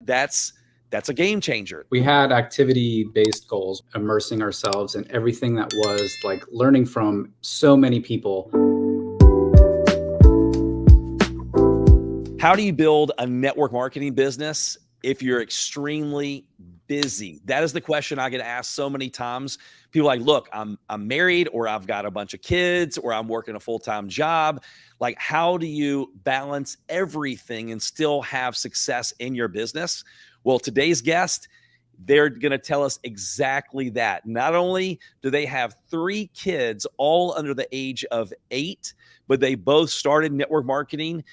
That's a game changer. We had activity-based goals, immersing ourselves in everything that was like learning from so many people. How do you build a network marketing business if you're extremely busy? That is the question I get asked so many times. People are like, look, I'm married, or I've got a bunch of kids, or I'm working a full-time job. Like, how do you balance everything and still have success in your business? Well, today's guest, they're going to tell us exactly that. Not only do they have 3 kids, all under the age of 8, but they both started network marketing,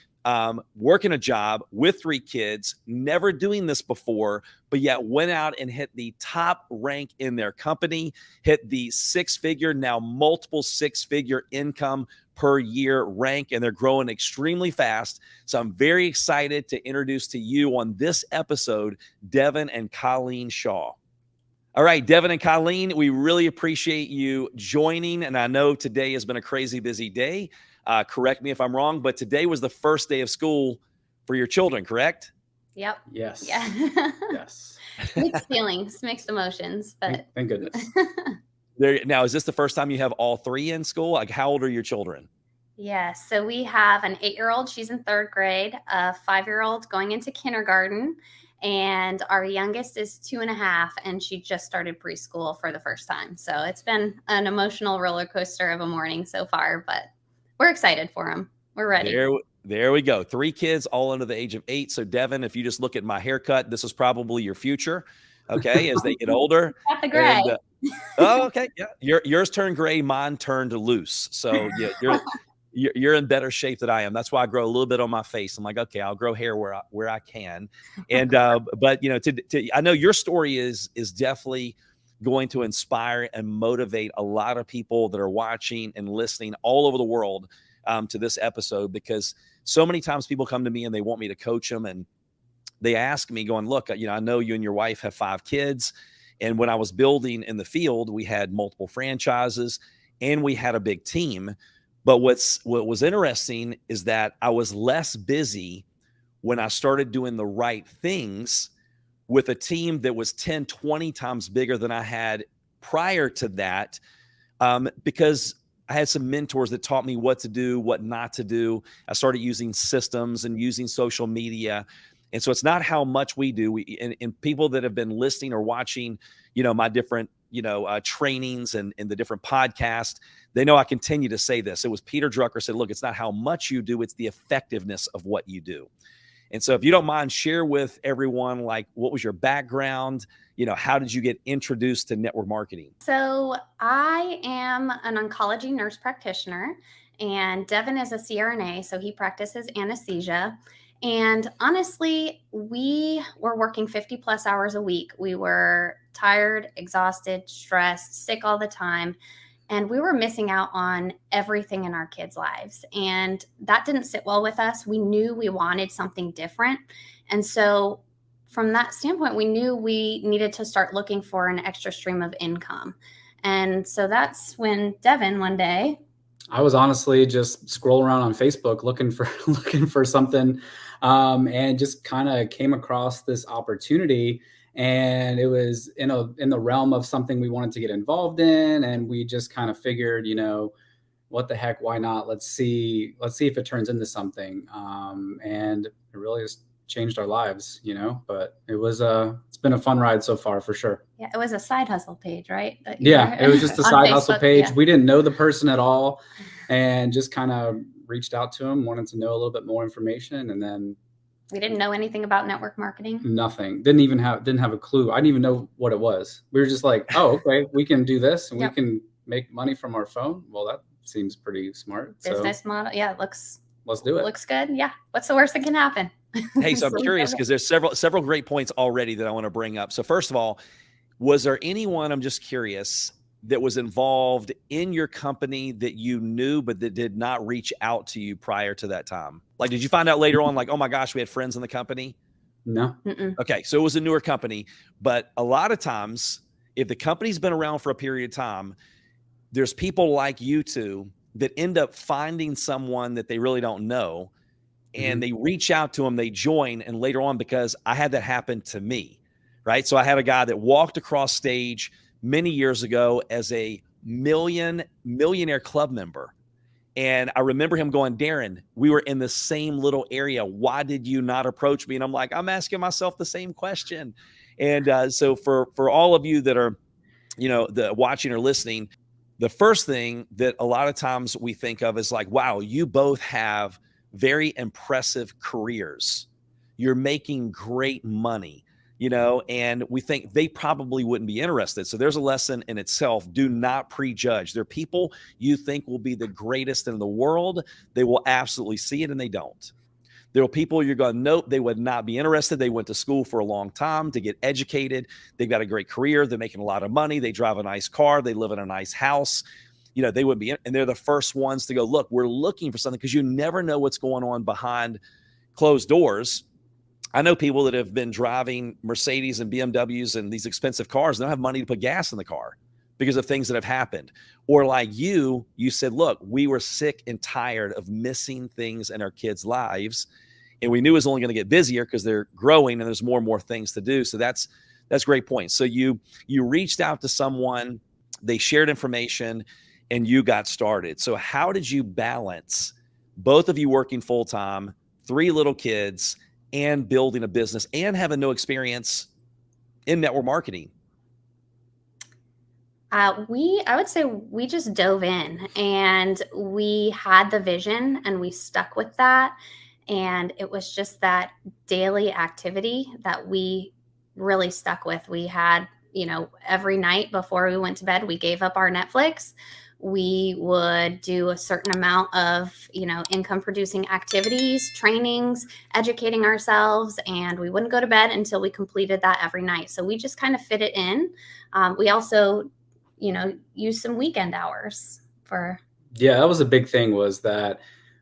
working a job with 3 kids, never doing this before, but yet went out and hit the top rank in their company, hit the 6-figure, now multiple 6-figure income per year rank, and they're growing extremely fast. So I'm very excited to introduce to you on this episode, Devin and Colleen Shaw. All right, Devin and Colleen, we really appreciate you joining. And I know today has been a crazy busy day. Correct me if I'm wrong, but today was the first day of school for your children, correct? Yep. Yes. Yeah. Yes. Mixed feelings, mixed emotions, but Thank goodness. Now, is this the first time you have all 3 in school? Like, how old are your children? yeah. So we have an 8-year-old, she's in 3rd grade, a 5-year-old going into kindergarten, and our youngest is 2.5, and she just started preschool for the first time. So it's been an emotional roller coaster of a morning so far, but we're excited for them. We're ready. There we go. 3 kids, all under the age of 8. So Devin, if you just look at my haircut, this is probably your future. Okay, as they get older. Got the gray. And, oh, okay, yeah. Yours turned gray, mine turned loose. So yeah, you're in better shape than I am. That's why I grow a little bit on my face. I'm like, okay, I'll grow hair where I can. And but you know, I know your story is definitely going to inspire and motivate a lot of people that are watching and listening all over the world to this episode, because so many times people come to me and they want me to coach them, and they ask me going, look, you know, I know you and your wife have 5 kids. And when I was building in the field, we had multiple franchises and we had a big team. But what was interesting is that I was less busy when I started doing the right things with a team that was 10, 20 times bigger than I had prior to that, because I had some mentors that taught me what to do, what not to do. I started using systems and using social media. And so it's not how much we do. And people that have been listening or watching, you know, my different, trainings and the different podcasts, they know I continue to say this. It was Peter Drucker said, look, it's not how much you do, it's the effectiveness of what you do. And so if you don't mind, share with everyone, like, what was your background? You know, how did you get introduced to network marketing? So I am an oncology nurse practitioner, and Devin is a CRNA, so he practices anesthesia. And honestly, we were working 50 plus hours a week. We were tired, exhausted, stressed, sick all the time. And we were missing out on everything in our kids' lives. And that didn't sit well with us. We knew we wanted something different. And so from that standpoint, we knew we needed to start looking for an extra stream of income. And so that's when Devin one day, I was honestly just scrolling around on Facebook looking for something, and just kind of came across this opportunity. And it was in the realm of something we wanted to get involved in, and we just kind of figured, you know, what the heck, why not? Let's see if it turns into something. And it really has changed our lives, you know. But it's been a fun ride so far, for sure. Yeah, it was a side hustle page, right? Yeah, it was just a side hustle page. Yeah. We didn't know the person at all, and just kind of reached out to him, wanted to know a little bit more information, and then we didn't know anything about network marketing. Nothing. Didn't have a clue. I didn't even know what it was. We were just like, oh, okay, we can do this, and Yep. we can make money from our phone. Well, that seems pretty smart. Business So model. Yeah, let's do it. looks good. Yeah. What's the worst that can happen? Hey, so I'm curious, because there's several great points already that I want to bring up. So first of all, was there anyone, I'm just curious, that was involved in your company that you knew, but that did not reach out to you prior to that time? Like, did you find out later on, like, oh my gosh, we had friends in the company? No. Mm-mm. Okay, so it was a newer company, but a lot of times, if the company's been around for a period of time, there's people like you two that end up finding someone that they really don't know, and they reach out to them, they join, and later on, because I had that happen to me, right? So I had a guy that walked across stage many years ago as a millionaire club member. And I remember him going, Darin, we were in the same little area. Why did you not approach me? And I'm like, I'm asking myself the same question. And so for all of you that are, watching or listening, the first thing that a lot of times we think of is like, wow, you both have very impressive careers. You're making great money, and we think they probably wouldn't be interested. So there's a lesson in itself. Do not prejudge. There are people you think will be the greatest in the world. They will absolutely see it, and they don't. There are people you're going, nope, they would not be interested. They went to school for a long time to get educated. They've got a great career. They're making a lot of money. They drive a nice car. They live in a nice house. They wouldn't be, and they're the first ones to go, look, we're looking for something, because you never know what's going on behind closed doors. I know people that have been driving Mercedes and BMWs and these expensive cars, and they don't have money to put gas in the car because of things that have happened. Or like you said, look, we were sick and tired of missing things in our kids' lives. And we knew it was only going to get busier because they're growing and there's more and more things to do. So that's a great point. So you reached out to someone, they shared information, and you got started. So how did you balance both of you working full-time, 3 little kids, and building a business and having no experience in network marketing? I would say we just dove in, and we had the vision and we stuck with that. And it was just that daily activity that we really stuck with. We had, every night before we went to bed, we gave up our Netflix. We would do a certain amount of, income producing activities, trainings, educating ourselves, and we wouldn't go to bed until we completed that every night. So we just kind of fit it in. We also, use some weekend hours for. Yeah, that was a big thing, was that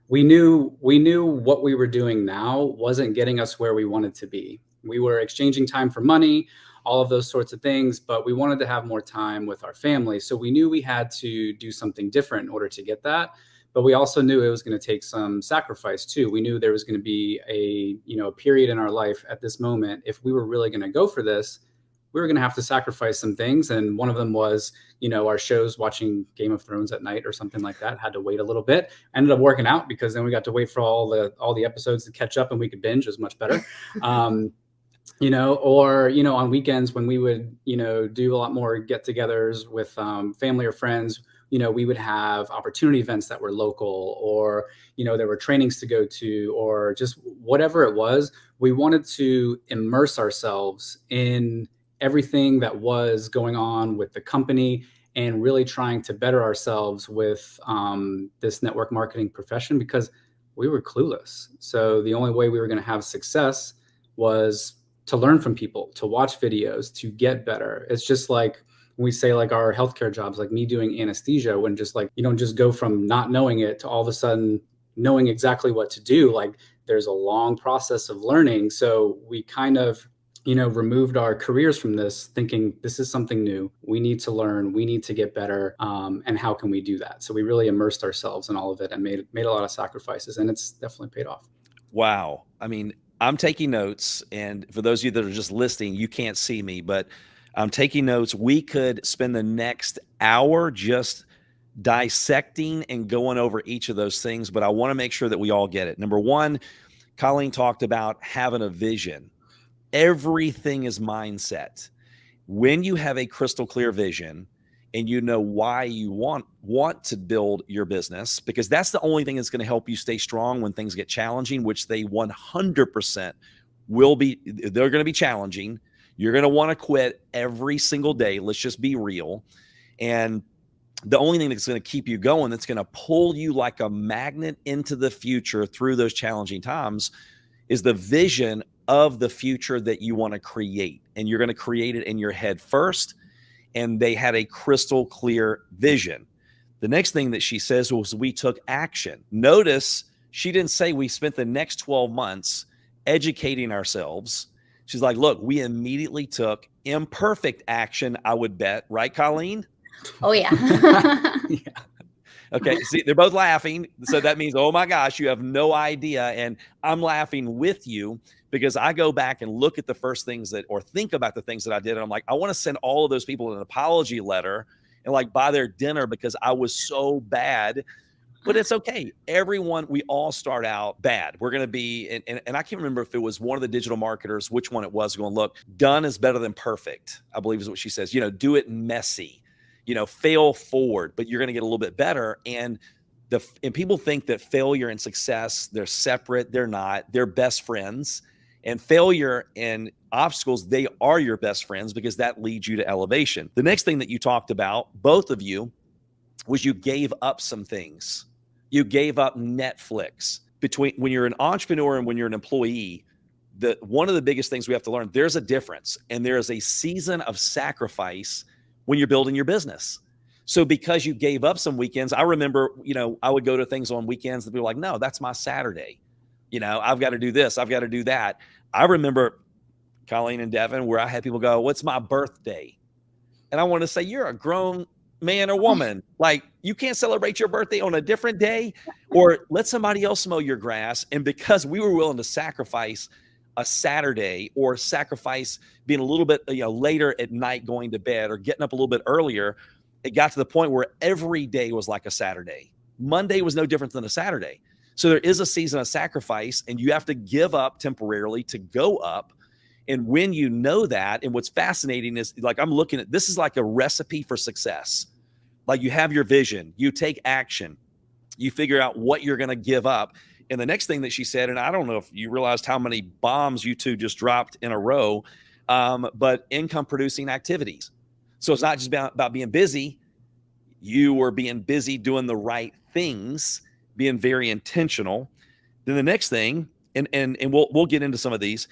we knew what we were doing now wasn't getting us where we wanted to be. We were exchanging time for money, all of those sorts of things, but we wanted to have more time with our family. So we knew we had to do something different in order to get that. But we also knew it was going to take some sacrifice too. We knew there was going to be a period in our life at this moment. If we were really going to go for this, we were going to have to sacrifice some things. And one of them was, our shows, watching Game of Thrones at night or something like that, had to wait a little bit. Ended up working out, because then we got to wait for all the episodes to catch up and we could binge. It was much better. On weekends when we would, do a lot more get-togethers with family or friends, we would have opportunity events that were local, or, there were trainings to go to, or just whatever it was. We wanted to immerse ourselves in everything that was going on with the company, and really trying to better ourselves with this network marketing profession, because we were clueless. So the only way we were going to have success was to learn from people, to watch videos, to get better. It's just like when we say like our healthcare jobs, like me doing anesthesia, when just like, you don't just go from not knowing it to all of a sudden knowing exactly what to do. Like there's a long process of learning. So we kind of, removed our careers from this, thinking this is something new. We need to learn, we need to get better. And how can we do that? So we really immersed ourselves in all of it and made a lot of sacrifices, and it's definitely paid off. Wow. I mean, I'm taking notes, and for those of you that are just listening, you can't see me, but I'm taking notes. We could spend the next hour just dissecting and going over each of those things, but I want to make sure that we all get it. Number one, Colleen talked about having a vision. Everything is mindset. When you have a crystal clear vision and you know why you want to build your business, because that's the only thing that's going to help you stay strong when things get challenging, which they 100% will be. They're going to be challenging. You're going to want to quit every single day. Let's just be real. And the only thing that's going to keep you going, that's going to pull you like a magnet into the future through those challenging times, is the vision of the future that you want to create. And you're going to create it in your head first. And they had a crystal clear vision. The next thing that she says was, we took action. Notice she didn't say we spent the next 12 months educating ourselves. She's like, look, we immediately took imperfect action, I would bet. Right, Colleen? Oh, yeah. Yeah. Okay, see, they're both laughing. So that means, oh my gosh, you have no idea. And I'm laughing with you because I go back and look at the first things that, or think about the things that I did. And I'm like, I want to send all of those people an apology letter and like buy their dinner because I was so bad. But it's okay. Everyone, we all start out bad. We're going to be, and I can't remember if it was one of the digital marketers, which one it was, going, look, done is better than perfect, I believe is what she says. Do it messy, fail forward, but you're going to get a little bit better. And people think that failure and success, they're separate. They're not. They're best friends. And failure and obstacles, they are your best friends because that leads you to elevation. The next thing that you talked about, both of you, was you gave up some things. You gave up Netflix. Between when you're an entrepreneur and when you're an employee, one of the biggest things we have to learn, there's a difference, and there is a season of sacrifice when you're building your business. So because you gave up some weekends, I remember, I would go to things on weekends that people were like, no, that's my Saturday. I've got to do this. I've got to do that. I remember, Colleen and Devin, where I had people go, what's my birthday? And I want to say, you're a grown man or woman. Like, you can't celebrate your birthday on a different day, or let somebody else mow your grass. And because we were willing to sacrifice a Saturday, or sacrifice being a little bit later at night going to bed, or getting up a little bit earlier, it got to the point where every day was like a Saturday. Monday was no different than a Saturday. So there is a season of sacrifice, and you have to give up temporarily to go up. And when you know that, and what's fascinating is, like, I'm looking at this is like a recipe for success. Like, you have your vision, you take action, you figure out what you're going to give up. And the next thing that she said, and I don't know if you realized how many bombs you two just dropped in a row, but income producing activities. So it's not just about being busy. You were being busy doing the right things, being very intentional. Then the next thing, and we'll get into some of these,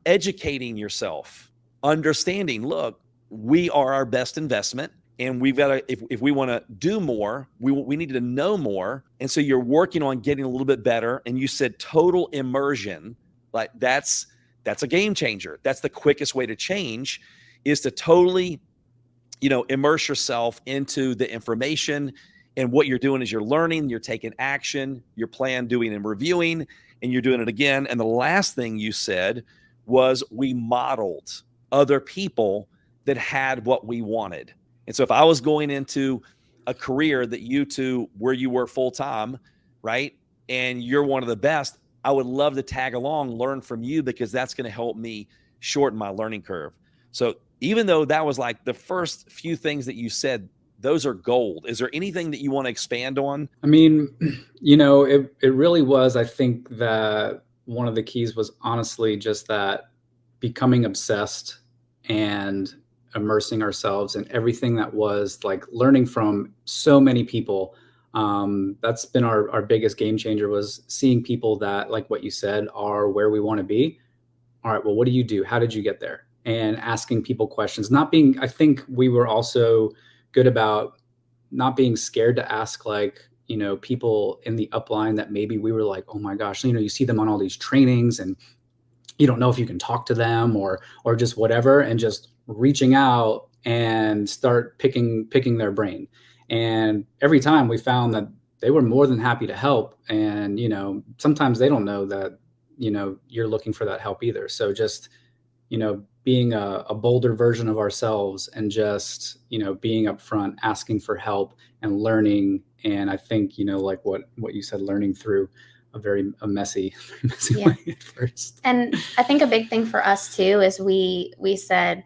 educating yourself, understanding, look, we are our best investment. And we've got to, if we want to do more, we need to know more. And so you're working on getting a little bit better. And you said total immersion, like that's a game changer. That's the quickest way to change, is to totally, immerse yourself into the information. And what you're doing is you're learning, you're taking action, you're doing and reviewing, and you're doing it again. And the last thing you said was, we modeled other people that had what we wanted. And so if I was going into a career that you two, where you were full-time, right, and you're one of the best, I would love to tag along, learn from you, because that's going to help me shorten my learning curve. So even though that was like the first few things that you said, those are gold. Is there anything that you want to expand on? I mean, it really was. I think that one of the keys was honestly just that becoming obsessed and immersing ourselves in everything that was, like, learning from so many people. That's been our biggest game changer, was seeing people that, like what you said, are where we want to be. All right, well, what do you do? How did you get there? And asking people questions. I think we were also good about not being scared to ask, like, people in the upline that maybe we were like, oh my gosh, you see them on all these trainings and you don't know if you can talk to them or just whatever, and just reaching out and start picking their brain. And every time we found that they were more than happy to help. And, sometimes they don't know that, you're looking for that help either. So just, being a bolder version of ourselves, and just, being upfront, asking for help and learning. And I think, like what you said, learning through a messy way at first. And I think a big thing for us too is we said,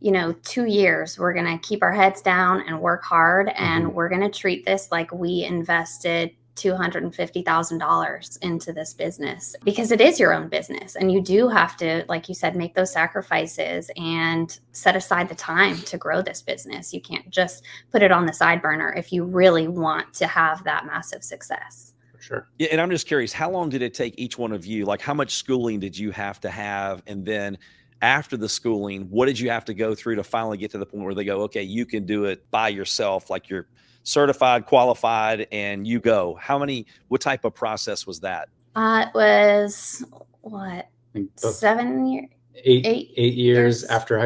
2 years, we're going to keep our heads down and work hard. And we're going to treat this like we invested $250,000 into this business, because it is your own business. And you do have to, like you said, make those sacrifices and set aside the time to grow this business. You can't just put it on the side burner if you really want to have that massive success. Sure. Yeah, and I'm just curious, how long did it take each one of you? Like, how much schooling did you have to have? And then after the schooling, what did you have to go through to finally get to the point where they go, okay, you can do it by yourself, like you're certified, qualified, and you go? What type of process was that? It was what, 7 years? 8 years after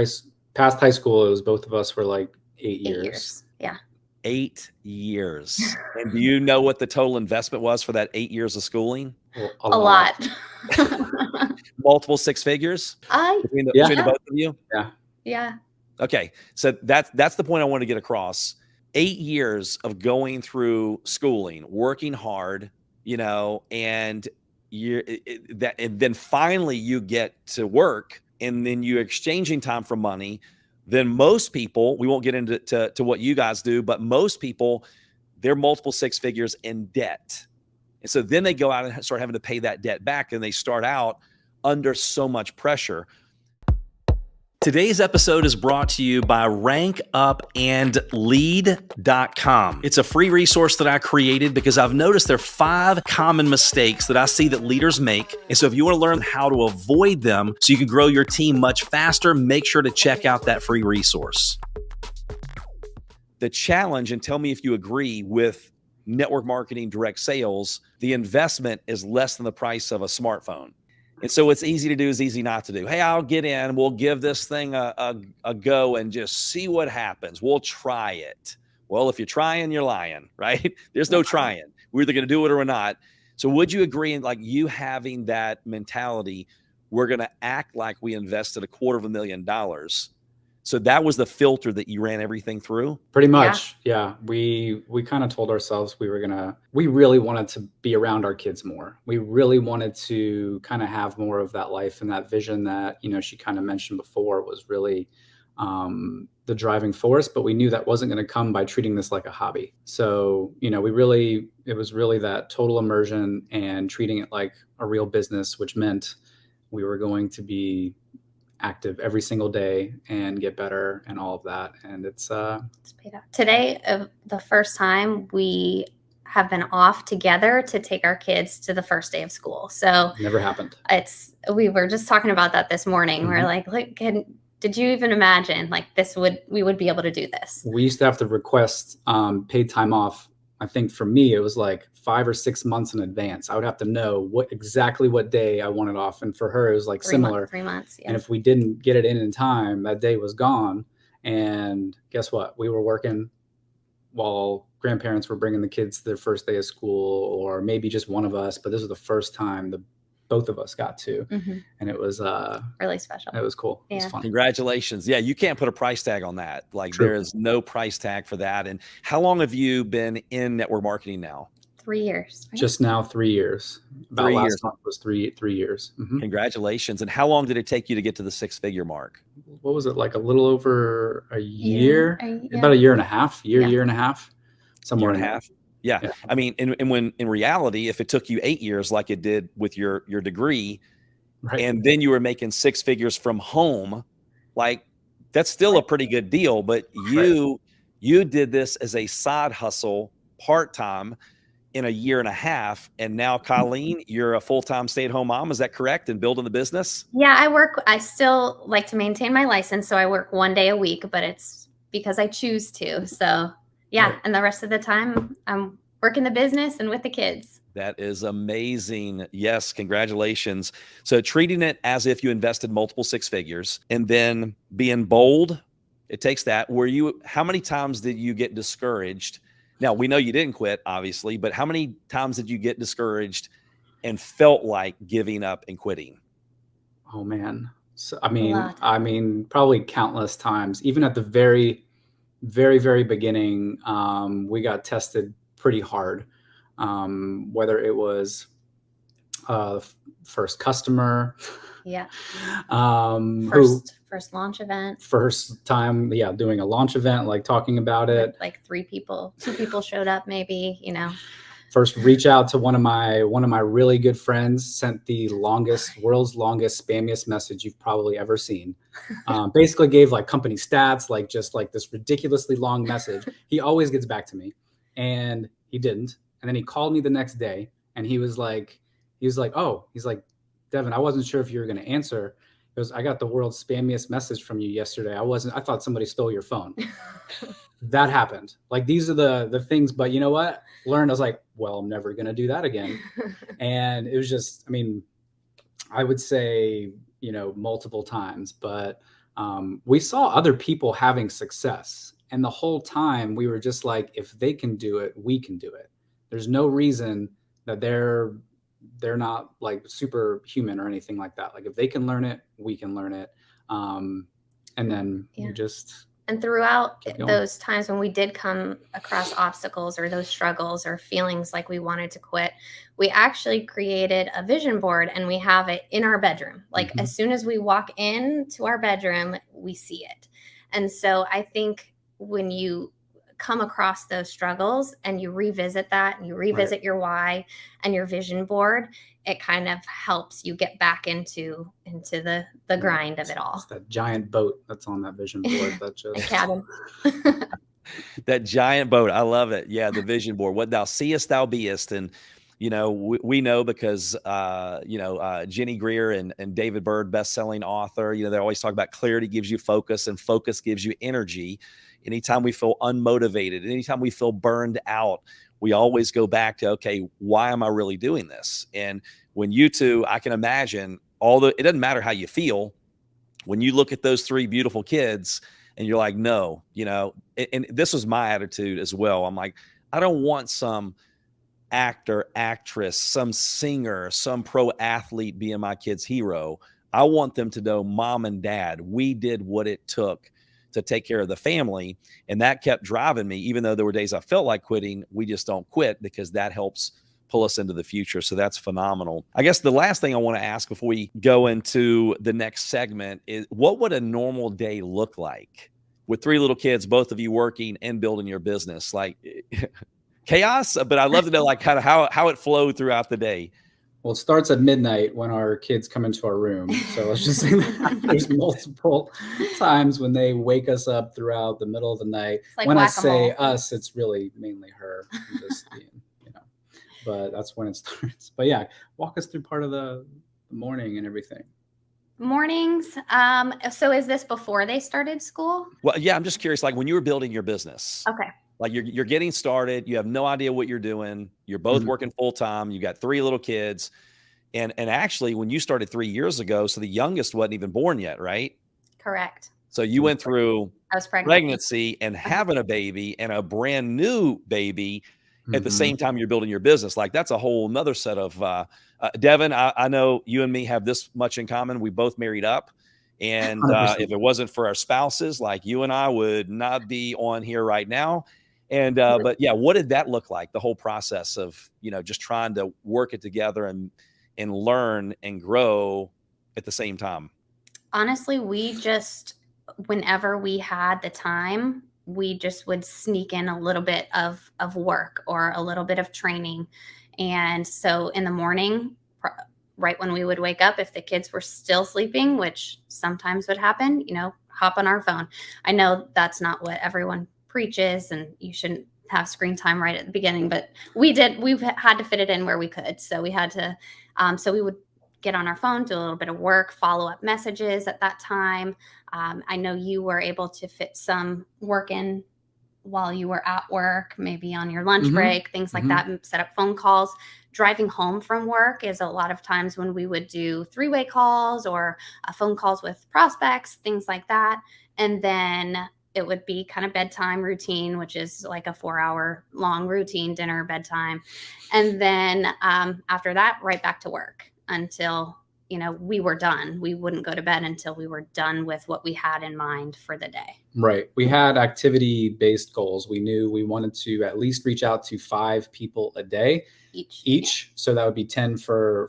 past high school. It was both of us were like 8 years. 8 years. Yeah. 8 years. And do you know what the total investment was for that 8 years of schooling? Well, A lot. Multiple six figures between the both of you? Yeah. Yeah. Okay. So that's the point I want to get across. 8 years of going through schooling, working hard, and and then finally you get to work, and then you're exchanging time for money. Then most people, we won't get into to what you guys do, but most people, they're multiple six figures in debt. And so then they go out and start having to pay that debt back, and they start out under so much pressure. Today's episode is brought to you by rankupandlead.com. It's a free resource that I created because I've noticed there are 5 common mistakes that I see that leaders make. And so if you want to learn how to avoid them so you can grow your team much faster, make sure to check out that free resource. The challenge, and tell me if you agree with network marketing, direct sales, the investment is less than the price of a smartphone. And so it's easy to do, is easy not to do. Hey, I'll get in. We'll give this thing a go and just see what happens. We'll try it. Well, if you're trying, you're lying, right? There's no trying. We're either going to do it or we're not. So would you agree in like you having that mentality, we're going to act like we invested $250,000. So that was the filter that you ran everything through? Pretty much. Yeah. We kind of told ourselves we really wanted to be around our kids more. We really wanted to kind of have more of that life and that vision that, she kind of mentioned before was really the driving force, but we knew that wasn't going to come by treating this like a hobby. So, it was really that total immersion and treating it like a real business, which meant we were going to be active every single day and get better and all of that. And it's paid off. Today, the first time we have been off together to take our kids to the first day of school. So never happened. We were just talking about that this morning. Mm-hmm. We're like, did you even imagine like we would be able to do this? We used to have to request paid time off. I think for me, it was like 5 or 6 months in advance. I would have to know exactly what day I wanted off. And for her, it was like similar. 3 months. Yeah. And if we didn't get it in time, that day was gone. And guess what? We were working while grandparents were bringing the kids to their first day of school, or maybe just one of us. But this was the first time both of us got to. Mm-hmm. And it was really special. It was cool. Yeah. It was fun. Congratulations. Yeah, you can't put a price tag on that. Like True. There is no price tag for that. And how long have you been in network marketing now? 3 years. Right? Just now 3 years. About 3 last years. month was 3 years. Mm-hmm. Congratulations. And how long did it take you to get to the 6-figure mark? What was it, like a little over a year? Yeah. About a year and a half, year and a half, somewhere year and a half. Yeah. I mean, and when in reality, if it took you 8 years like it did with your degree, right, and then you were making 6 figures from home, like that's still a pretty good deal. But you did this as a side hustle part-time in a year and a half. And now, Colleen, you're a full-time stay-at-home mom. Is that correct? And building the business? Yeah, I still like to maintain my license. So I work 1 day a week, but it's because I choose to. So yeah. Right. And the rest of the time I'm working the business and with the kids. That is amazing. Yes. Congratulations. So treating it as if you invested multiple 6 figures and then being bold, it takes that. How many times did you get discouraged? Now we know you didn't quit, obviously, but how many times did you get discouraged and felt like giving up and quitting? Oh man. So, I mean, probably countless times, even at the very, very, very beginning, we got tested pretty hard. Whether it was first customer, first launch event, first time, doing a launch event, like talking about it. Like 2 people showed up, maybe, First reach out to one of my really good friends, sent the world's longest, spammiest message you've probably ever seen. Basically gave like company stats, like just like this ridiculously long message. He always gets back to me, and he didn't. And then he called me the next day, and he was like, Devin, I wasn't sure if you were going to answer. He goes, I got the world's spammiest message from you yesterday. I thought somebody stole your phone. That happened. Like, these are the things, but you know what? Learned, I was like, well, I'm never going to do that again. And it was just, I mean, I would say, multiple times, but we saw other people having success. And the whole time we were just like, if they can do it, we can do it. There's no reason that they're not like superhuman or anything like that. Like if they can learn it, we can learn it. And then we just. And throughout those times when we did come across obstacles or those struggles or feelings like we wanted to quit, we actually created a vision board, and we have it in our bedroom. Like as soon as we walk into our bedroom, we see it. And so I think when you come across those struggles and you revisit that and you revisit your why and your vision board, it kind of helps you get back into the grind of it all. It's that giant boat that's on that vision board. That just cabin. That giant boat. I love it. Yeah. The vision board, what thou seest, thou beest. And, we know because, Jenny Greer and David Bird, best-selling author, they always talk about clarity gives you focus, and focus gives you energy. Anytime we feel unmotivated, anytime we feel burned out, we always go back to, okay, why am I really doing this? And when you two, I can imagine it doesn't matter how you feel when you look at those three beautiful kids and you're like, no, and this was my attitude as well. I'm like, I don't want some actor, actress, some singer, some pro athlete being my kid's hero. I want them to know mom and dad, we did what it took to take care of the family. And that kept driving me, even though there were days I felt like quitting. We just don't quit, because that helps pull us into the future. So that's phenomenal. I guess the last thing I want to ask before we go into the next segment is, what would a normal day look like with three little kids, both of you working and building your business? Like chaos, but I'd love to know like kind of how it flowed throughout the day. Well, it starts at midnight when our kids come into our room. So let's just say that there's multiple times when they wake us up throughout the middle of the night. Like when I say us, it's really mainly her. Just being, but that's when it starts. But yeah, walk us through part of the morning and everything. Mornings. So is this before they started school? Well, yeah, I'm just curious, like when you were building your business. Okay. Like you're getting started, you have no idea what you're doing. You're both working full time. You got three little kids. And actually when you started 3 years ago, so the youngest wasn't even born yet, right? Correct. So you went through pregnancy and having a baby and a brand new baby at the same time you're building your business. Like that's a whole nother set of, Devin, I know you and me have this much in common. We both married up. And if it wasn't for our spouses, like you and I would not be on here right now. And, but yeah, what did that look like? The whole process of, just trying to work it together and learn and grow at the same time. Honestly, whenever we had the time, we just would sneak in a little bit of work or a little bit of training. And so in the morning, right when we would wake up, if the kids were still sleeping, which sometimes would happen, hop on our phone. I know that's not what everyone preaches, and you shouldn't have screen time right at the beginning, but we've had to fit it in where we could. So we had to, so we would get on our phone, do a little bit of work, follow up messages at that time. I know you were able to fit some work in while you were at work, maybe on your lunch break, things like that, and set up phone calls. Driving home from work is a lot of times when we would do three-way calls or phone calls with prospects, things like that. And then it would be kind of bedtime routine, which is like a 4-hour long routine, dinner, bedtime. And then after that, right back to work until, we were done. We wouldn't go to bed until we were done with what we had in mind for the day. Right. We had activity-based goals. We knew we wanted to at least reach out to 5 people a day each. Yeah. So that would be 10 for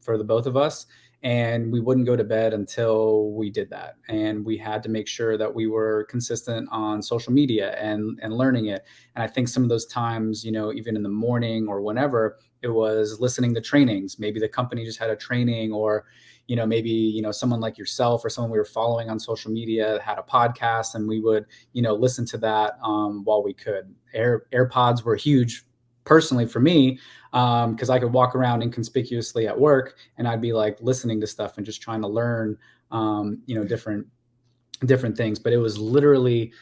the both of us. And we wouldn't go to bed until we did that. And we had to make sure that we were consistent on social media and learning it. And I think some of those times, even in the morning or whenever, it was listening to trainings. Maybe the company just had a training, or, maybe, someone like yourself or someone we were following on social media had a podcast, and we would, listen to that while we could. AirPods were huge personally for me, because I could walk around inconspicuously at work and I'd be like listening to stuff and just trying to learn, different things. But it was literally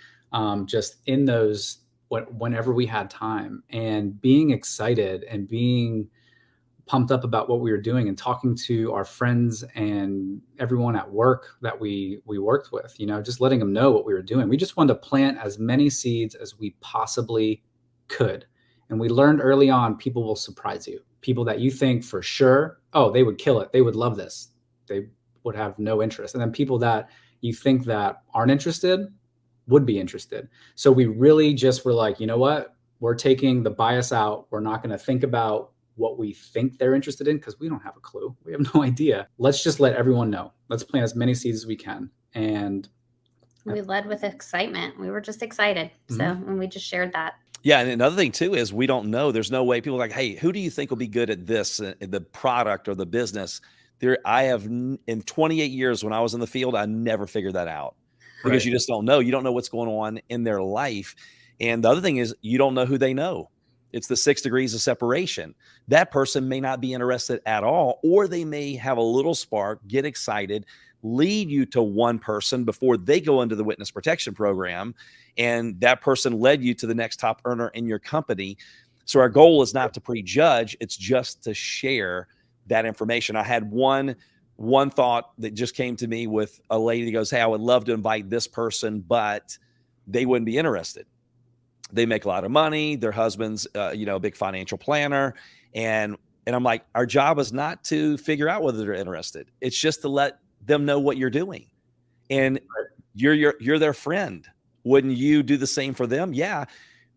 just in those, whenever we had time, and being excited and being pumped up about what we were doing and talking to our friends and everyone at work that we worked with, just letting them know what we were doing. We just wanted to plant as many seeds as we possibly could. And we learned early on, people will surprise you. People that you think for sure, oh, they would kill it, they would love this, they would have no interest. And then people that you think that aren't interested would be interested. So we really just were like, you know what? We're taking the bias out. We're not going to think about what we think they're interested in because we don't have a clue. We have no idea. Let's just let everyone know. Let's plant as many seeds as we can. And we led with excitement. We were just excited. So, and we just shared that. Yeah. And another thing too, is we don't know, there's no way people are like, hey, who do you think will be good at this, the product or the business? I have in 28 years when I was in the field, I never figured that out because you just don't know. You don't know what's going on in their life. And the other thing is you don't know who they know. It's the 6 degrees of separation. That person may not be interested at all, or they may have a little spark, get excited, lead you to one person before they go into the witness protection program. And that person led you to the next top earner in your company. So our goal is not to prejudge. It's just to share that information. I had one thought that just came to me with a lady that goes, hey, I would love to invite this person, but they wouldn't be interested. They make a lot of money. Their husband's, a big financial planner. And I'm like, our job is not to figure out whether they're interested. It's just to let them know what you're doing. And you're their friend. Wouldn't you do the same for them? Yeah.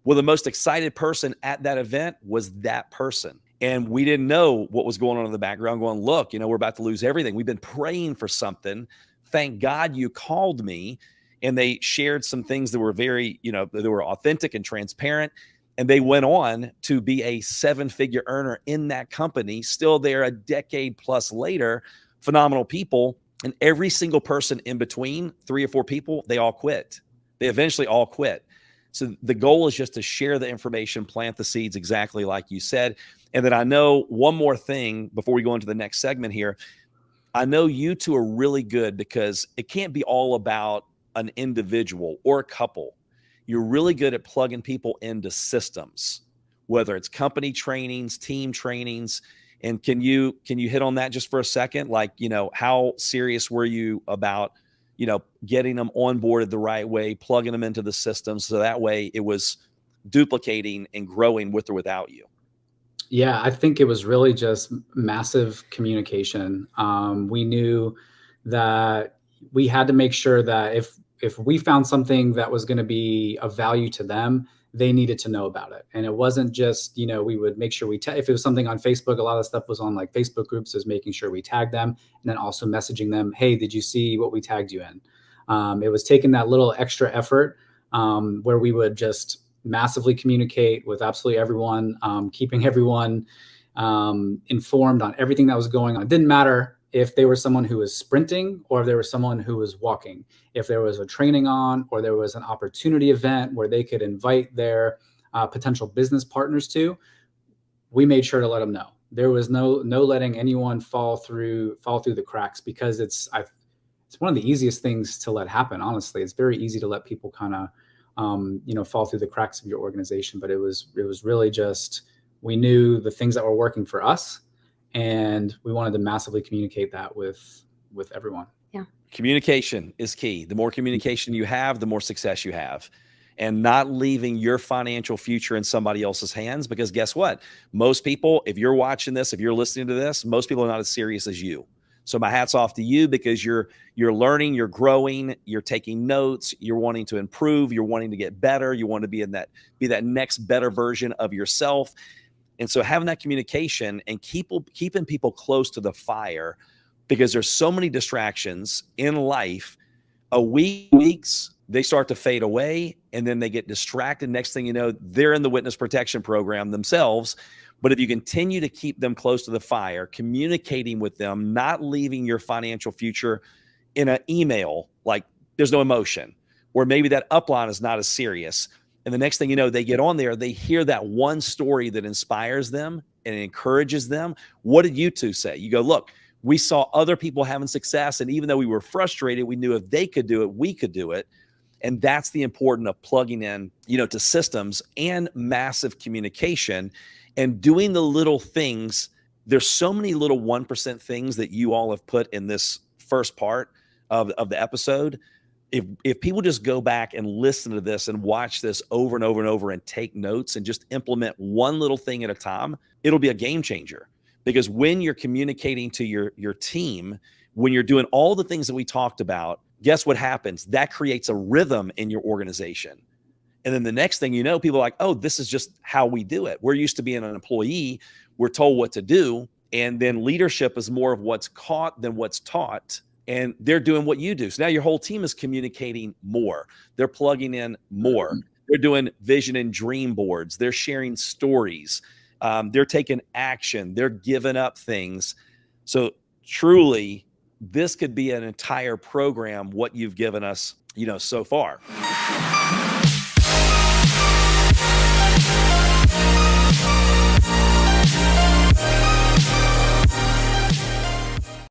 Well, the most excited person at that event was that person. And we didn't know what was going on in the background going, look, we're about to lose everything. We've been praying for something. Thank God you called me. And they shared some things that were very, they were authentic and transparent. And they went on to be a 7-figure earner in that company, still there a decade plus later, phenomenal people. And every single person in between, 3 or 4 people, they all quit. They eventually all quit. So the goal is just to share the information, plant the seeds exactly like you said. And then I know one more thing before we go into the next segment here. I know you two are really good because it can't be all about an individual or a couple. You're really good at plugging people into systems, whether it's company trainings, team trainings. And can you hit on that just for a second? Like, how serious were you about, getting them onboarded the right way, plugging them into the system so that way it was duplicating and growing with or without you? Yeah, I think it was really just massive communication. We knew that we had to make sure that if we found something that was going to be of value to them, they needed to know about it. And it wasn't just, we would make sure if it was something on Facebook, a lot of stuff was on like Facebook groups, is making sure we tagged them and then also messaging them, hey, did you see what we tagged you in? It was taking that little extra effort where we would just massively communicate with absolutely everyone, keeping everyone informed on everything that was going on. It didn't matter if they were someone who was sprinting or if there was someone who was walking, if there was a training on or there was an opportunity event where they could invite their potential business partners to, we made sure to let them know. There was no letting anyone fall through the cracks, because it's one of the easiest things to let happen. Honestly, it's very easy to let people kind of fall through the cracks of your organization. But it was really just, we knew the things that were working for us, and we wanted to massively communicate that with everyone. Yeah. Communication is key. The more communication you have, the more success you have. And not leaving your financial future in somebody else's hands, because guess what? Most people, if you're watching this, if you're listening to this, most people are not as serious as you. So my hat's off to you, because you're learning, you're growing, you're taking notes, you're wanting to improve, you're wanting to get better, you want to be that next better version of yourself. And so having that communication and keeping people close to the fire, because there's so many distractions in life. Weeks, they start to fade away, and then they get distracted. Next thing you know, they're in the witness protection program themselves. But if you continue to keep them close to the fire, communicating with them, not leaving your financial future in an email, like there's no emotion, or maybe that upline is not as serious. And the next thing you know, they get on there, they hear that one story that inspires them and encourages them. What did you two say? You go, look, we saw other people having success, and even though we were frustrated, we knew if they could do it, we could do it. And that's the importance of plugging in, to systems and massive communication and doing the little things there's so many little 1% things that you all have put in this first part of the episode. If people just go back and listen to this and watch this over and over and over and take notes and just implement one little thing at a time, it'll be a game changer. Because when you're communicating to your team, when you're doing all the things that we talked about, guess what happens? That creates a rhythm in your organization. And then the next thing you know, people are like, oh, this is just how we do it. We're used to being an employee. We're told what to do. And then leadership is more of what's caught than what's taught. And they're doing what you do. So now your whole team is communicating more. They're plugging in more. They're doing vision and dream boards. They're sharing stories. They're taking action. They're giving up things. So truly, this could be an entire program, what you've given us, so far.